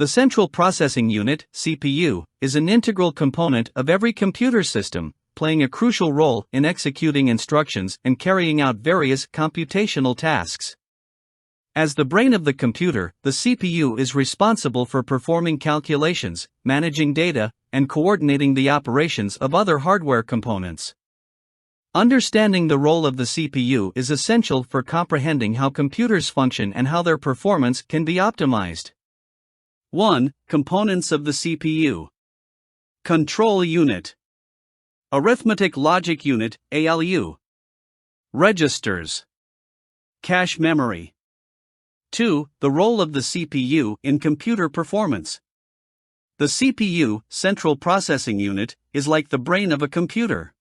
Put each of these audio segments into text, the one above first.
The Central Processing Unit (CPU) is an integral component of every computer system, playing a crucial role in executing instructions and carrying out various computational tasks. As the brain of the computer, the CPU is responsible for performing calculations, managing data, and coordinating the operations of other hardware components. Understanding the role of the CPU is essential for comprehending how computers function and how their performance can be optimized. 1. Components of the CPU. Control Unit. Arithmetic Logic Unit (ALU). Registers. Cache memory. 2. The role of the CPU in computer performance. The CPU, Central Processing Unit, is like the brain of a computer.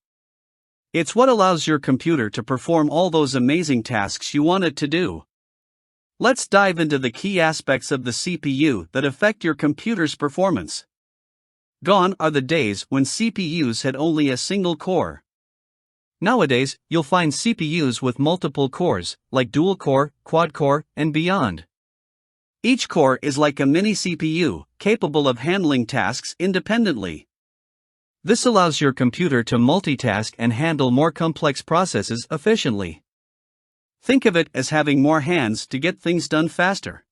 It's what allows your computer to perform all those amazing tasks you want it to do. Let's dive into the key aspects of the CPU that affect your computer's performance. Gone are the days when CPUs had only a single core. Nowadays, you'll find CPUs with multiple cores, like dual-core, quad-core, and beyond. Each core is like a mini CPU, capable of handling tasks independently. This allows your computer to multitask and handle more complex processes efficiently. Think of it as having more hands to get things done faster.